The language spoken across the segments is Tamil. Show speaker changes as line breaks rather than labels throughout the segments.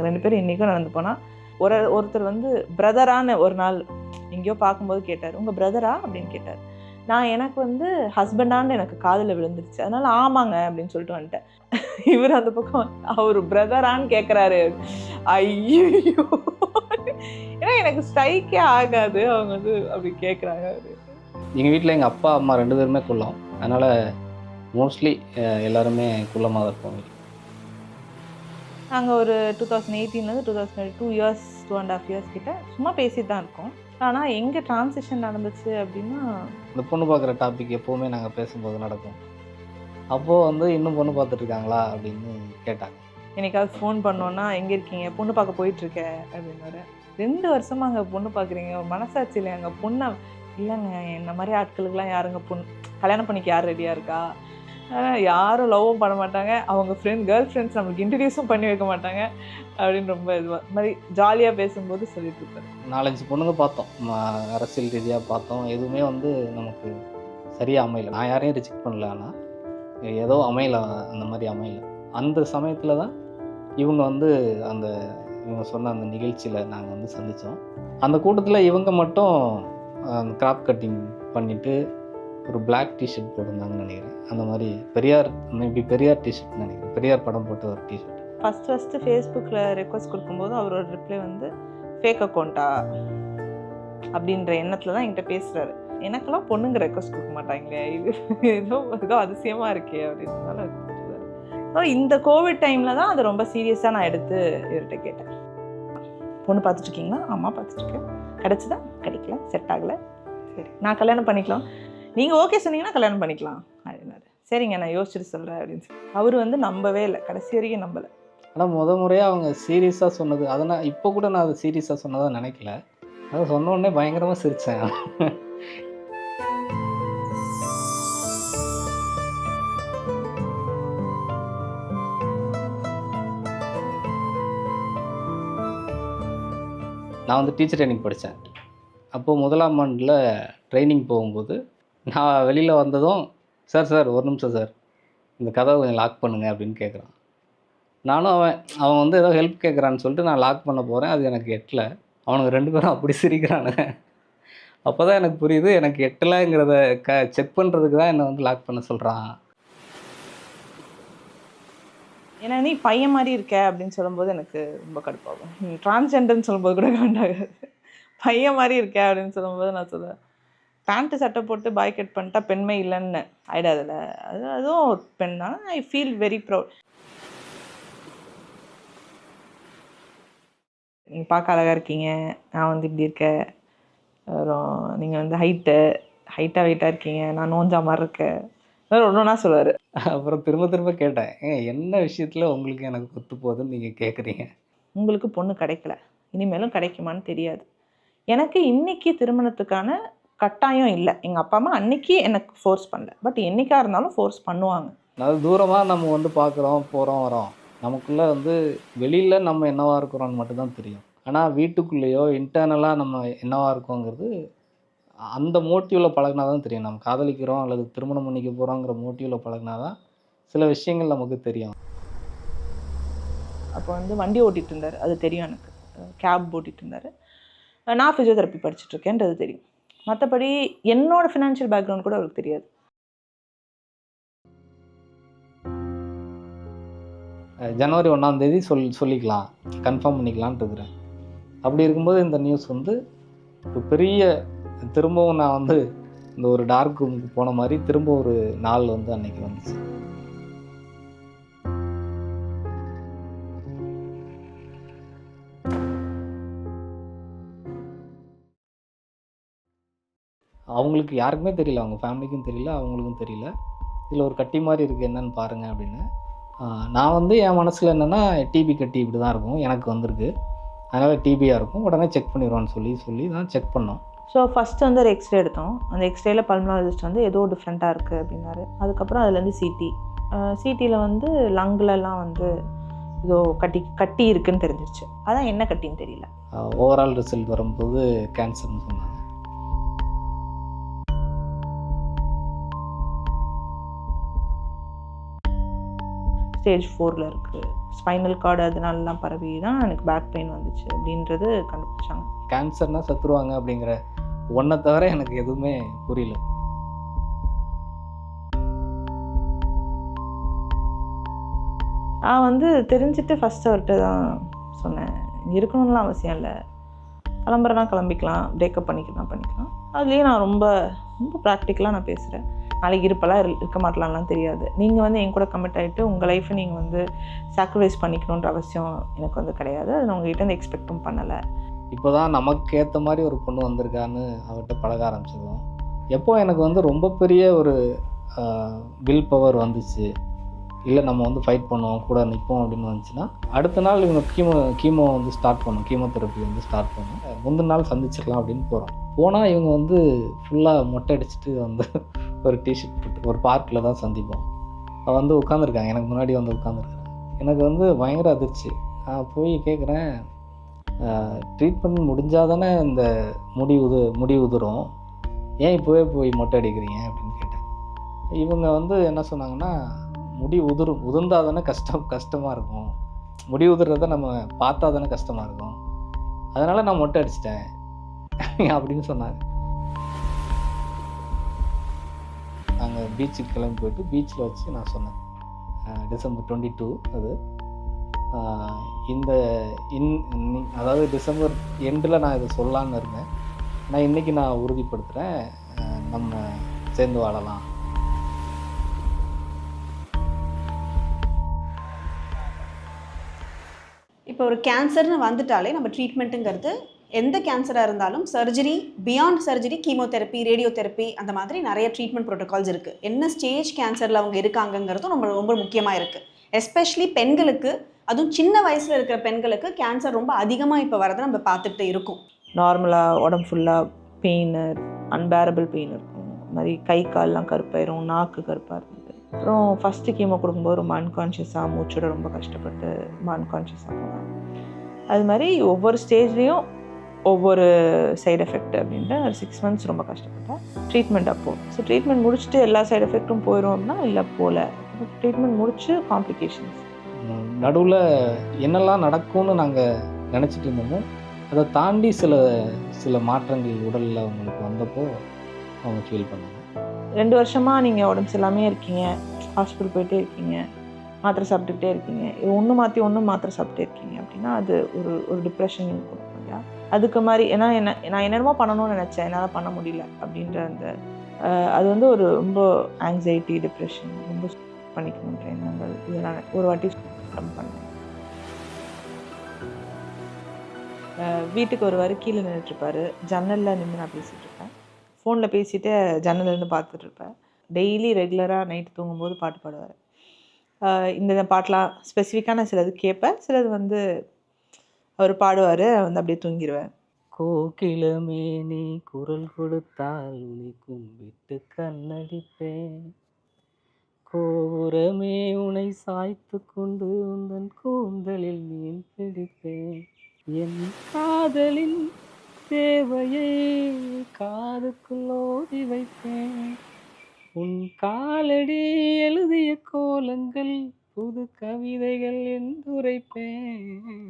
நாங்கள் 2 பேரும் இன்றைக்கும் நடந்து போனால் ஒருத்தர் வந்து பிரதரான்னு ஒரு நாள் எங்கேயோ பார்க்கும்போது கேட்டார், உங்கள் பிரதரா அப்படின்னு கேட்டார். நான் எனக்கு வந்து ஹஸ்பண்டான்னு எனக்கு காதில் விழுந்துருச்சு, அதனால் ஆமாங்க அப்படின்னு சொல்லிட்டு வந்துட்டேன். இவர் அந்த பக்கம் அவர் பிரதரான்னு கேட்குறாரு. ஐயோ, ஏன்னா எனக்கு ஸ்ட்ரைக்கே ஆகாது, அவங்க வந்து அப்படி கேட்குறாங்க.
எங்கள் வீட்டில் எங்கள் அப்பா அம்மா 2 பேருமே குள்ளம், அதனால் மோஸ்ட்லி எல்லாருமே குள்ளமாக தான் இருப்போம்.
நாங்கள் ஒரு 2018 2022 இயர்ஸ் 2.5 இயர்ஸ் கிட்ட சும்மா பேசிட்டு தான் இருக்கோம். ஆனால் எங்கே டிரான்சிஷன் நடந்துச்சு அப்படின்னா,
இந்த பொண்ணு பார்க்குற டாபிக் எப்போவுமே நாங்கள் பேசும்போது நடக்கும். அப்போது வந்து இன்னும் பொண்ணு பார்த்துட்ருக்காங்களா அப்படின்னு கேட்டாங்க.
என்னைக்காவது ஃபோன் பண்ணோன்னா எங்கே இருக்கீங்க, பொண்ணு பார்க்க போயிட்டுருக்க அப்படின்னு. 2 வருஷமாக அங்கே பொண்ணு பார்க்குறீங்க, மனசாட்சி இல்லை அங்கே பொண்ணை இல்லைங்க, என்ன மாதிரி ஆட்களுக்கெல்லாம் யாருங்க பொண்ணு கல்யாணம் பண்ணிக்க யார் ரெடியாக இருக்கா, யாரும் லவ்வும் பண்ண மாட்டாங்க, அவங்க கேர்ள் ஃப்ரெண்ட்ஸ் நம்மளுக்கு இன்ட்ரடியூஸும் பண்ணி வைக்க மாட்டாங்க அப்படின்னு ரொம்ப இதுவாக மாதிரி ஜாலியாக பேசும்போது சொல்லிட்டு இருப்பாரு.
4-5 பொண்ணுங்க பார்த்தோம், அரசியல் ரீதியாக பார்த்தோம், எதுவுமே வந்து நமக்கு சரியாக அமையல. நான் யாரையும் ரிஜெக்ட் பண்ணல, ஆனால் ஏதோ அமையல, அந்த மாதிரி அமையல. அந்த சமயத்தில் தான் இவங்க வந்து இவங்க சொன்ன அந்த நிகழ்ச்சியில் நாங்கள் வந்து சந்தித்தோம். அந்த கூட்டத்தில் இவங்க மட்டும் கிராப் கட்டிங் பண்ணிவிட்டு ஒரு பிளாக் டிஷர்ட் போட்டிருந்தாங்கன்னு நினைக்கிறேன். அந்த மாதிரி பெரியார் டிஷர்ட் நினைக்கிறேன், பெரியார் படம் போட்ட ஒரு டிஷர்ட்.
ஃபஸ்ட்டு ஃபேஸ்புக்கில் ரெக்வஸ்ட் கொடுக்கும்போது அவரோட ரிப்ளை வந்து ஃபேக் அக்கௌண்ட்டா அப்படின்ற எண்ணத்தில் தான் என்கிட்ட பேசுகிறாரு. எனக்கெல்லாம் பொண்ணுங்க ரெக்வஸ்ட் கொடுக்க மாட்டாங்களே, இது ஏதோ அதிசயமாக இருக்கே அப்படின்றதால. இந்த கோவிட் டைமில் தான் அது ரொம்ப சீரியஸாக நான் எடுத்து இவர்கிட்ட கேட்டேன். பொண்ணு பார்த்துட்ருக்கீங்களா? ஆமாம் பார்த்துட்ருக்கேன். கிடச்சிதா? கிடைக்கல, செட் ஆகலை, சரி நான் கல்யாணம் பண்ணிக்கலாம், நீங்கள் ஓகே சொன்னீங்கன்னா கல்யாணம் பண்ணிக்கலாம் அப்படின்னாரு. சரிங்க நான் யோசிச்சுட்டு சொல்கிறேன் அப்படின்னு சொல்லி. அவர் வந்து நம்பவே இல்லை, கடைசி வரைக்கும் நம்பலை.
ஆனால் முறையாக அவங்க சீரியஸாக சொன்னது, அதனால் இப்போ கூட நான் அதை சீரியஸாக சொன்னதாக நினைக்கல. அதை சொன்ன உடனே பயங்கரமாக சிரித்தேன். நான் வந்து டீச்சர் ட்ரைனிங் படித்தேன். அப்போது 1ஆம் ஆண்டில் ட்ரைனிங் போகும்போது நான் வெளியில் வந்ததும், சார் ஒரு நிமிஷம் சார், இந்த கதவை கொஞ்சம் லாக் பண்ணுங்க அப்படின்னு கேட்குறான். நானும் அவன் வந்து ஏதோ ஹெல்ப் கேட்குறான்னு சொல்லிட்டு நான் லாக் பண்ண போகிறேன், அது எனக்கு எட்டலை. அவனுங்க 2 பேரும் அப்படி சிரிக்கிறானுங்க. அப்போ தான் எனக்கு புரியுது, எனக்கு எட்டலைங்கிறத செக் பண்ணுறதுக்கு தான் என்னை வந்து லாக் பண்ண சொல்கிறான்.
ஏன்னா நீ பையன் மாதிரி இருக்க அப்படின்னு சொல்லும்போது எனக்கு ரொம்ப கடுப்பாகும். டிரான்ஸ்ஜெண்டர்னு சொல்லும்போது கூட காண்டாகாது, பையன் மாதிரி இருக்க அப்படின்னு சொல்லும்போது நான் சொல்லுவேன், பேண்ட்டு சட்டை போட்டு பாய் கட் பண்ணிட்டா பெண்மை இல்லைன்னு ஆகிடாதில்ல, அதுவும் ஒரு பெண் தான். I feel very proud. நீங்கள் பார்க்க அழகாக இருக்கீங்க, நான் வந்து இப்படி இருக்கேன், அப்புறம் நீங்கள் வந்து ஹைட்டாக வெயிட்டாக இருக்கீங்க, நான் நோஞ்சா மாதிரி இருக்கேன், ஒன்றா சொல்லுவார்.
அப்புறம் திரும்ப கேட்டேன், என்ன விஷயத்தில் உங்களுக்கு எனக்கு ஒத்து போகுதுன்னு நீங்கள் கேட்குறீங்க?
உங்களுக்கு பொண்ணு கிடைக்கல, இனிமேலும் கிடைக்குமான்னு தெரியாது. எனக்கு இன்றைக்கி திருமணத்துக்கான கட்டாயம் இல்லை. எங்கள் அப்பா அம்மா அன்றைக்கி எனக்கு ஃபோர்ஸ் பண்ணல, பட் என்றைக்காக இருந்தாலும் ஃபோர்ஸ் பண்ணுவாங்க.
அதாவது தூரமாக நம்ம வந்து பார்க்குறோம், போகிறோம், வரோம், நமக்குள்ளே வந்து வெளியில் நம்ம என்னவாக இருக்கிறோன்னு மட்டும்தான் தெரியும். ஆனால் வீட்டுக்குள்ளேயோ இன்டர்னலாக நம்ம என்னவாக இருக்கோங்கிறது அந்த மோட்டிவில் பழகினா தான் தெரியும். நம்ம காதலிக்கிறோம் அல்லது திருமணம் பண்ணிக்க போகிறோங்கிற மோட்டிவில் பழகினா தான் சில விஷயங்கள் நமக்கு தெரியும்.
அப்போ வந்து வண்டி ஓட்டிகிட்டு இருந்தார், அது தெரியும் எனக்கு. கேப் ஓட்டிகிட்டு இருந்தார். நான் ஃபிசியோதெரப்பி படிச்சுட்ருக்கேன்றது தெரியும். மற்றபடி என்னோடய ஃபினான்ஷியல் பேக்ரவுண்ட் கூட அவருக்கு தெரியாது.
ஜனவரி 1ஆம் தேதி சொல்லிக்கலாம், கன்ஃபார்ம் பண்ணிக்கலான்ட்டு இருக்கிறேன். அப்படி இருக்கும்போது இந்த நியூஸ் வந்து ஒரு பெரிய, திரும்பவும் நான் வந்து இந்த ஒரு டார்க் ரூமுக்கு போன மாதிரி திரும்ப ஒரு நாள் வந்து அன்னைக்கு வந்துச்சு. அவங்களுக்கு யாருக்குமே தெரியல, அவங்க ஃபேமிலிக்கும் தெரியல, அவங்களுக்கும் தெரியல. இதில் ஒரு கட்டி மாதிரி இருக்குது, என்னன்னு பாருங்கள் அப்படின்னு. நான் வந்து என் மனசில் என்னென்னா, டிபி கட்டி இப்படி தான் இருக்கும், எனக்கு வந்திருக்கு, அதனால் டிபியாக இருக்கும், உடனே செக் பண்ணிடுவான்னு சொல்லி தான் செக் பண்ணோம்.
ஸோ ஃபஸ்ட்டு வந்து ஒரு எக்ஸ்ரே எடுத்தோம். அந்த எக்ஸ்ரேயில் பல்மனாலஜிஸ்ட் வந்து ஏதோ டிஃப்ரெண்ட்டாக இருக்குது அப்படின்னாரு. அதுக்கப்புறம் அதுலேருந்து சிடியில் வந்து லங்லலாம் வந்து ஏதோ கட்டி இருக்குன்னு தெரிஞ்சிருச்சு. அதான் என்ன கட்டின்னு தெரியல.
ஓவரால் ரிசல்ட் வரும்போது கேன்சர்னு சொன்னாங்க.
ஸ்டேஜ் 4ல் இருக்குது, ஸ்பைனல் கார்டு அதனாலலாம் பரவி தான் எனக்கு பேக் பெயின் வந்துச்சு அப்படின்றது கண்டுபிடிச்சாங்க.
கேன்சர்னால் செத்துருவாங்க அப்படிங்கிற ஒன்றை தவிர எனக்கு எதுவுமே புரியல.
நான் வந்து தெரிஞ்சுட்டு ஃபஸ்ட்டு அவர்கிட்ட தான் சொன்னேன், இருக்கணும்லாம் அவசியம் இல்லை, கிளம்புறேன்னா கிளம்பிக்கலாம், பிரேக்கப் பண்ணிக்கலாம். அதுலேயே நான் ரொம்ப ரொம்ப ப்ராக்டிக்கலாக நான் பேசுகிறேன். நாளைக்கு இருப்பெல்லாம் இருக்க மாட்டலாம்லாம் தெரியாது. நீங்கள் வந்து என் கூட கமிட் ஆகிட்டு உங்கள் லைஃப்பை நீங்கள் வந்து சாக்ரிஃபைஸ் பண்ணிக்கணுன்ற அவசியம் எனக்கு வந்து கிடையாது. அது நான் உங்கள்கிட்ட வந்து எக்ஸ்பெக்டும் பண்ணலை.
இப்போ தான் நமக்கு ஏற்ற மாதிரி ஒரு பொண்ணு வந்திருக்கான்னு அவர்கிட்ட பழக ஆரம்பிச்சிருவோம். எப்போ எனக்கு வந்து ரொம்ப பெரிய ஒரு வில் பவர் வந்துச்சு, இல்லை நம்ம வந்து ஃபைட் பண்ணுவோம் கூட நிற்போம் அப்படின்னு வந்துச்சுன்னா, அடுத்த நாள் இவங்க கீமோ வந்து ஸ்டார்ட் பண்ணும், கீமோதெரப்பி வந்து ஸ்டார்ட் பண்ணும். முந்தின நாள் சந்திச்சிடலாம் அப்படின்னு போகிறோம். போனால் இவங்க வந்து ஃபுல்லாக மொட்டை அடிச்சுட்டு வந்து ஒரு டிஷர்ட் போட்டு ஒரு பார்க்கில் தான் சந்திப்போம். அவள் வந்து உட்காந்துருக்காங்க, எனக்கு முன்னாடி வந்து உட்காந்துருக்காங்க. எனக்கு வந்து பயங்கர அதிர்ச்சி. நான் போய் கேட்குறேன், ட்ரீட்மெண்ட் முடிஞ்சால் தானே இந்த முடி உதிரும், ஏன் இப்போவே போய் மொட்டை அடிக்கிறீங்க அப்படின்னு கேட்டேன். இவங்க வந்து என்ன சொன்னாங்கன்னா, முடி உதிர்ந்தால் தானே கஷ்டமாக இருக்கும், முடி உதிர்றத நம்ம பார்த்தா தானே கஷ்டமாக இருக்கும், அதனால் நான் மொட்டை அடிச்சிட்டேன் அப்படின்னு சொன்னாங்க. நாங்கள் பீச்சுக்கு கிளம்பி போயிட்டு பீச்சில் வச்சு நான் சொன்னேன், டிசம்பர் 22 அது. அதாவது டிசம்பர் எண்டில் நான் இதை சொல்லலான்னு இருந்தேன். நான் இன்றைக்கி நான் உறுதிப்படுத்துகிறேன், நம்ம சேர்ந்து வாழலாம்.
இப்போ ஒரு கேன்சர்னு வந்துட்டாலே நம்ம ட்ரீட்மெண்ட்டுங்கிறது எந்த கேன்சராக இருந்தாலும் surgery, beyond surgery, chemotherapy, radiotherapy, அந்த மாதிரி நிறைய ட்ரீட்மெண்ட் ப்ரோட்டோகால்ஸ் இருக்குது. என்ன ஸ்டேஜ் கேன்சரில் அவங்க இருக்காங்கங்கிறதும் ரொம்ப ரொம்ப முக்கியமாக இருக்குது. எஸ்பெஷலி பெண்களுக்கு, அதுவும் சின்ன வயசில் இருக்கிற பெண்களுக்கு கேன்சர் ரொம்ப அதிகமாக இப்போ வரதை நம்ம பார்த்துட்டு இருக்கோம்.
நார்மலாக உடம்பு ஃபுல்லாக பெயின், அன்பேரபிள் பெயின் இருக்கும். அது மாதிரி கை கால்லாம் கருப்பாயிரும், நாக்கு கருப்பாக இருந்தது. அப்புறம் ஃபஸ்ட்டு கீமோ கொடுக்கும்போது ரொம்ப அன்கான்ஷியஸாக மூச்சோட ரொம்ப கஷ்டப்பட்டு ரொம்ப அன்கான்ஷியஸாக போனேன். அது மாதிரி ஒவ்வொரு ஸ்டேஜ்லேயும் ஒவ்வொரு சைடு எஃபெக்ட் அப்படின்ட்டு 6 months ரொம்ப கஷ்டப்பட்டேன் ட்ரீட்மெண்ட் அப்போது. ஸோ ட்ரீட்மெண்ட் முடிச்சுட்டு எல்லா சைடு எஃபெக்ட்டும் போயிடும் அப்படின்னா இல்லை, போகல. ட்ரீட்மெண்ட் முடிச்சு காம்ப்ளிகேஷன்ஸ்
நடுவில் என்னெல்லாம் நடக்கும்னு நாங்கள் நினச்சிட்டு இருந்தோமோ அதை தாண்டி சில மாற்றங்கள் உடலில் அவங்களுக்கு வந்தப்போ அவங்க ஃபீல் பண்ணாங்க.
2 வருஷமாக நீங்கள் உடம்பு சரியில்லாமே இருக்கீங்க, ஹாஸ்பிட்டல் போயிட்டே இருக்கீங்க, மாத்திரை சாப்பிட்டுக்கிட்டே இருக்கீங்க, ஒன்று மாற்றி மாத்திரை சாப்பிட்டே இருக்கீங்க அப்படின்னா அது ஒரு டிப்ரெஷன் கொடுக்கும் இல்லையா? அதுக்கு மாதிரி ஏன்னா நான் என்னென்னமோ பண்ணணும்னு நினச்சேன், என்னால் பண்ண முடியல அப்படின்ற அந்த அது வந்து ஒரு ரொம்ப ஆங்ஸைட்டி, டிப்ரெஷன், ரொம்ப பண்ணிக்கணுன்ற எண்ணங்கள் இதெல்லாம் ஒரு வாட்டி பண்ணேன். வீட்டுக்கு வருவார், கீழே நின்றுட்டுருப்பார், ஜன்னலில் நின்று நான் பேசிகிட்டு இருப்பேன், ஃபோனில் பேசிவிட்டு ஜன்னலேருந்து பார்த்துட்ருப்பேன். டெய்லி ரெகுலராக நைட்டு தூங்கும்போது பாட்டு பாடுவார். இந்த பாட்டெலாம் ஸ்பெசிஃபிக்கான சிலது கேட்பேன், சிலது வந்து அவர் பாடுவார், வந்து அப்படியே தூங்கிடுவேன்.
கோகிலமே நீ குரல் கொடுத்தால் உன்னை கும்பிட்டு கண்ணடிப்பேன், கோபுரமே உன்னை சாய்த்து கொண்டு உந்தன் கூந்தலில் மீன் பிடிப்பேன், என் காதலின் தேவையை காதுக்குள் ஓதி வைப்பேன், உன் காலடி எழுதிய கோலங்கள் புது கவிதைகள் என்றுரைப்பேன்,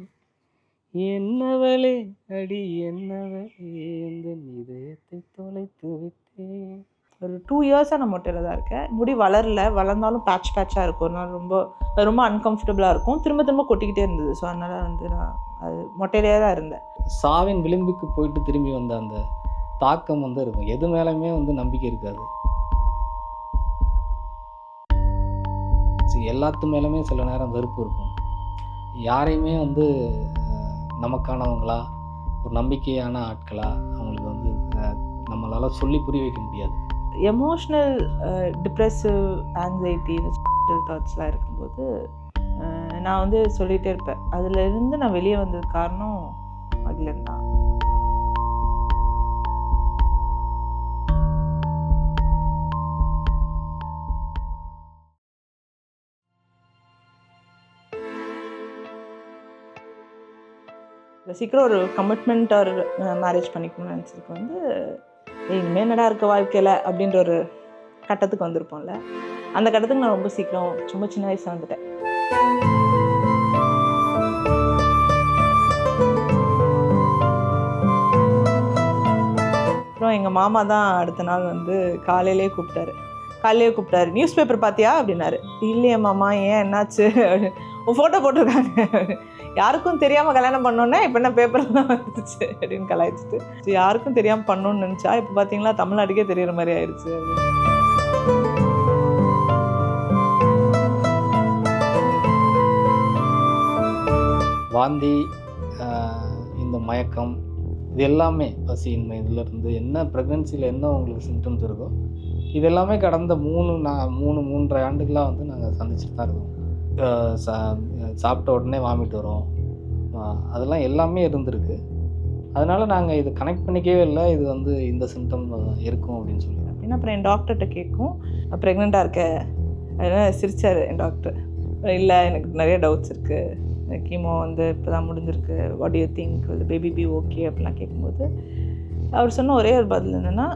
என்னவளே அடி என்னவளே எந்த இதயத்தை தொலைத்து விட்டேன்.
ஒரு 2 இயர்ஸாக நான் மொட்டையில் தான் இருக்கேன். முடி வளர்ந்தாலும் பேட்சாக இருக்கும். ஒரு நாள் ரொம்ப அன்கம்ஃபர்டபுளாக இருக்கும், திரும்ப கொட்டிக்கிட்டே இருந்தது. ஸோ அதனால் வந்து நான் அது மொட்டையிலே தான் இருந்தேன்.
சாவின் விளிம்புக்கு போயிட்டு திரும்பி வந்த அந்த தாக்கம் வந்து இருக்கும். எது மேலேயுமே வந்து நம்பிக்கை இருக்காது. எல்லாத்து மேலுமே சில நேரம் வெறுப்பு இருக்கும். யாரையுமே வந்து நமக்கானவங்களா, ஒரு நம்பிக்கையான ஆட்களா அவங்களுக்கு வந்து நம்மளால் சொல்லி புரிய வைக்க முடியாது.
எமோஷ்னல் டிப்ரெசிவ் ஆங்ஸைட்டி தாட்ஸ்லாம் இருக்கும்போது நான் வந்து சொல்லிகிட்டே இருப்பேன். அதுலேருந்து நான் வெளியே வந்தது காரணம் அதுலேருந்து தான். சீக்கிரம் ஒரு கமிட்மெண்ட் ஒரு மேரேஜ் பண்ணிக்கணும்னு நினச்சதுக்கு வந்து இனிமேல் என்னடா இருக்க வாழ்க்கையில் அப்படின்ற ஒரு கட்டத்துக்கு வந்திருப்போம்ல, அந்த கட்டத்துக்கு நான் ரொம்ப சீக்கிரம் ரொம்ப சின்ன வயசில் வந்துட்டேன். அப்புறம் எங்கள் மாமா தான் அடுத்த நாள் வந்து காலையிலே கூப்பிட்டாரு நியூஸ் பேப்பர் பார்த்தியா அப்படின்னாரு. இல்லையே மாமா, ஏன் என்னாச்சு? உன் ஃபோட்டோ போட்டிருக்காங்க. யாருக்கும் தெரியாமல் கல்யாணம் பண்ணோன்னே இப்போ என்ன பேப்பர்லாம் வந்துச்சு அப்படின்னு கலாய்ச்சிட்டு, யாருக்கும் தெரியாமல் பண்ணணும்னு நினச்சா இப்போ பார்த்தீங்களா தமிழ்நாட்டுக்கே தெரியுற மாதிரி ஆயிடுச்சு அப்படின்னு.
வாந்தி, இந்த மயக்கம், இது எல்லாமே பசியின்மை, இதிலேருந்து என்ன ப்ரெக்னென்சியில் என்ன உங்களுக்கு சிம்டம்ஸ் இருக்கோ இது எல்லாமே கடந்த 3.5 ஆண்டுகளாக வந்து நாங்கள் சந்திச்சுட்டு தான் இருக்கோம். சாப்பிட்ட உடனே வாமிட் வரும், அதெல்லாம் எல்லாமே இருந்திருக்கு. அதனால் நாங்கள் இது கனெக்ட் பண்ணிக்கவே இல்லை, இது வந்து இந்த சிம்டம் இருக்கும் அப்படின்னு சொல்லி.
அப்படின்னா அப்புறம் என் டாக்டர்கிட்ட கேட்கும், ப்ரெக்னெண்ட்டாக இருக்க அதனால் சிரிச்சார் என் டாக்டர். இல்லை எனக்கு நிறைய டவுட்ஸ் இருக்குது, கீமோ வந்து இப்போ தான் முடிஞ்சிருக்கு, what you think, baby be okay அப்படிலாம் கேட்கும்போது அவர் சொன்ன ஒரே ஒரு பதில் என்னென்னா,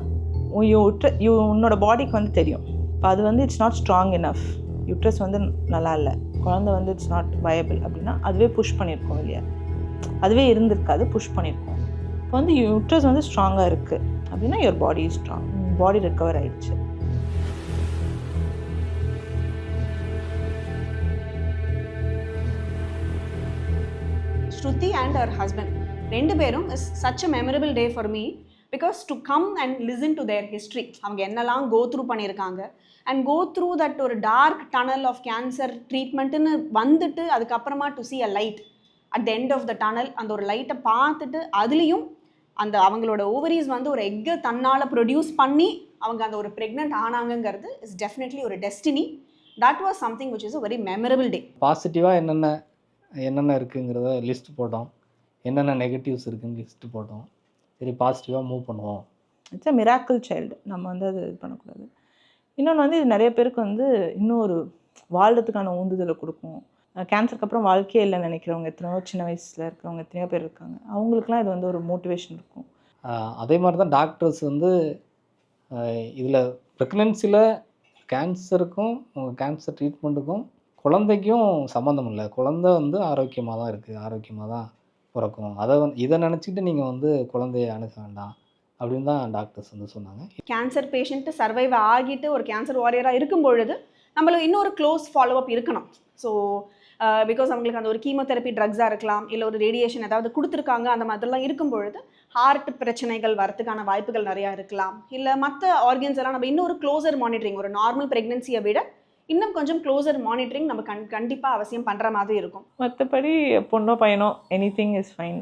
உன்னோட பாடிக்கு வந்து தெரியும், இப்போ அது வந்து it's not strong enough, uterus வந்து நல்லா இல்லை, குழந்தை வந்து இட்ஸ் நாட் வயபிள் அப்படின்னா அதுவே புஷ் பண்ணியிருக்கோம் இல்லையா, அதுவே இருந்திருக்காது, புஷ் பண்ணியிருக்கோம். இப்போ வந்து யூட்ரஸ் வந்து ஸ்ட்ராங்காக இருக்குது அப்படின்னா your body is strong, body recover ஆகிடுச்சு.
Shruti and her husband, ரெண்டு பேரும் is such a memorable day for me because to come and listen to their history, அவங்க என்னெல்லாம் go through பண்ணியிருக்காங்க and go through that ஒரு dark tunnel of cancer treatmentன்னு வந்துட்டு அதுக்கப்புறமா to see a light at the end of the tunnel, அந்த ஒரு லைட்டை பார்த்துட்டு அதுலேயும் அந்த அவங்களோட ஓவரிஸ் வந்து ஒரு எக்கை தன்னால் ப்ரொடியூஸ் பண்ணி அவங்க அந்த ஒரு ப்ரெக்னென்ட் ஆனாங்கங்கிறது இஸ் டெஃபினெட்லி ஒரு destiny. That was something which is a very memorable டே.
பாசிட்டிவாக என்னென்ன இருக்குங்கிறத லிஸ்ட் போட்டோம், என்னென்ன நெகட்டிவ்ஸ் இருக்குன்னு லிஸ்ட்டு போட்டோம். சரி, பாசிட்டிவாக மூவ் பண்ணுவோம்.
இட்ஸ் அ மிராக்கிள் சைல்டு, நம்ம வந்து அது இது பண்ணக்கூடாது. இன்னொன்று வந்து இது நிறைய பேருக்கு வந்து இன்னும் ஒரு வாழ்கிறதுக்கான ஊந்துதலை கொடுக்கும். கேன்சருக்கு அப்புறம் வாழ்க்கையே இல்லைன்னு நினைக்கிறவங்க எத்தனையோ சின்ன வயசில் இருக்கிறவங்க எத்தனையோ பேர் இருக்காங்க, அவங்களுக்குலாம் இது வந்து ஒரு மோட்டிவேஷன் இருக்கும்.
அதே மாதிரி தான் டாக்டர்ஸ் வந்து இதில் ப்ரெக்னென்சியில் கேன்சருக்கும் கேன்சர் ட்ரீட்மெண்ட்டுக்கும் குழந்தைக்கும் சம்மந்தம் இல்லை. குழந்தை வந்து ஆரோக்கியமாக தான் இருக்குது, ஆரோக்கியமாக தான் பிறக்கும். இதை நினச்சிக்கிட்டு நீங்கள் வந்து குழந்தைய அணுக வேண்டாம் அப்படின்னு தான் டாக்டர்ஸ் வந்து சொன்னாங்க.
கேன்சர் பேஷண்ட்டு சர்வைவ் ஆகிட்டு ஒரு கேன்சர் வாரியராக இருக்கும் பொழுது நம்மளுக்கு இன்னொரு க்ளோஸ் ஃபாலோஅப் இருக்கணும். ஸோ பிகாஸ் அவங்களுக்கு அந்த ஒரு கீமோதெரப்பி ட்ரக்ஸாக இருக்கலாம், இல்லை ஒரு ரேடியேஷன் ஏதாவது கொடுத்துருக்காங்க, அந்த மாதிரிலாம் இருக்கும் பொழுது ஹார்ட் பிரச்சனைகள் வரத்துக்கான வாய்ப்புகள் நிறையா இருக்கலாம். இல்லை மற்ற ஆர்கன்ஸ் எல்லாம் நம்ம இன்னொரு க்ளோசர் மானிட்டரிங், ஒரு நார்மல் ப்ரெக்னென்சியை விட இன்னும் கொஞ்சம் க்ளோசர் மானிட்டரிங் நம்ம கண்டிப்பாக அவசியம் பண்ணுற மாதிரி இருக்கும்.
மற்றபடி பொண்ணோ பையனோ எனிதிங் இஸ் ஃபைன்,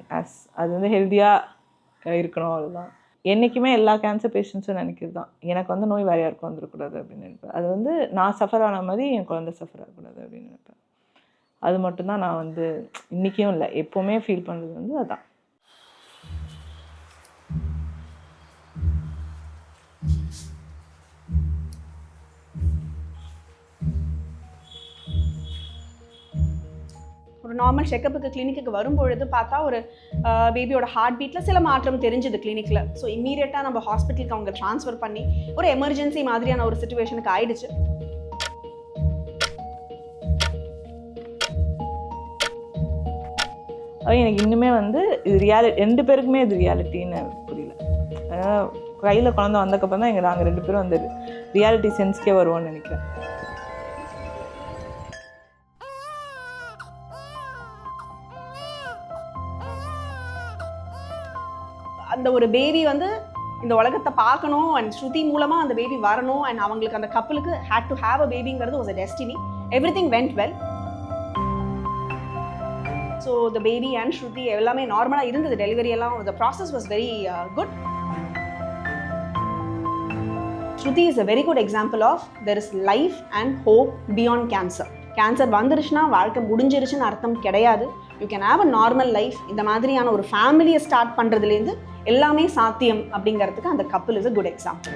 அது வந்து ஹெல்த்தியாக இருக்கணும், அவ்வளோதான். என்றைக்குமே எல்லா கேன்சர் பேஷண்ட்ஸும் நினைக்கிறது தான், எனக்கு வந்து நோய் வேறு யாருக்கும் வந்துடக்கூடாது அப்படின்னு நினைப்பேன். அது வந்து நான் சஃபர் ஆன மாதிரி என் குழந்தை சஃபர் ஆகக்கூடாது அப்படின்னு நினைப்பேன். அது மட்டும்தான் நான் வந்து இன்றைக்கும் இல்லை எப்போவுமே ஃபீல் பண்ணுறது வந்து அதுதான்.
ஒரு நார்மல் செக்கப்புக்கு கிளினிக்கு வரும்பொழுது பார்த்தா ஒரு பேபியோட ஹார்ட் பீட்டில் சில மாற்றம் தெரிஞ்சுது கிளினிக்கில். ஸோ இம்மீடியட்டாக நம்ம ஹாஸ்பிட்டலுக்கு அவங்க ட்ரான்ஸ்ஃபர் பண்ணி ஒரு எமர்ஜென்சி மாதிரியான ஒரு சிச்சுவேஷனுக்கு ஆயிடுச்சு.
எனக்கு இன்னுமே வந்து இது ரியாலிட்டி, 2 பேருக்குமே இது ரியாலிட்டின்னு புரியல. அதனால் கையில் குழந்தை வந்தக்கப்புறம் தான் நாங்கள் 2 பேரும் வந்து ரியாலிட்டி சென்ஸ்க்கே வருவோம்னு நினைக்கிறேன்.
அந்த ஒரு பேபி வந்து இந்த உலகத்தை பார்க்கணும் அண்ட் ஸ்ருதி மூலமாக அந்த பேபி வரணும் அண்ட் அவங்களுக்கு அந்த கப்பலுக்கு ஹேட் டு ஹேவ் அ பேபிங்கிறது was a destiny. Everything went well. So the baby and Shruti எல்லாமே நார்மலாக இருந்தது. டெலிவரி எல்லாம் the process was very good. Shruti is a very good example of there is life and hope beyond cancer. Cancer வந்துருச்சுன்னா வாழ்க்கை முடிஞ்சிருச்சுன்னு அர்த்தம் கிடையாது. You can have a normal life. இந்த மாதிரியான ஒரு ஃபேமிலியை ஸ்டார்ட் பண்ணுறதுலேருந்து எல்லாமே சாத்தியம் அப்படிங்கிறதுக்கு அந்த கப்பல் இஸ் அ குட் எக்ஸாம்பிள்.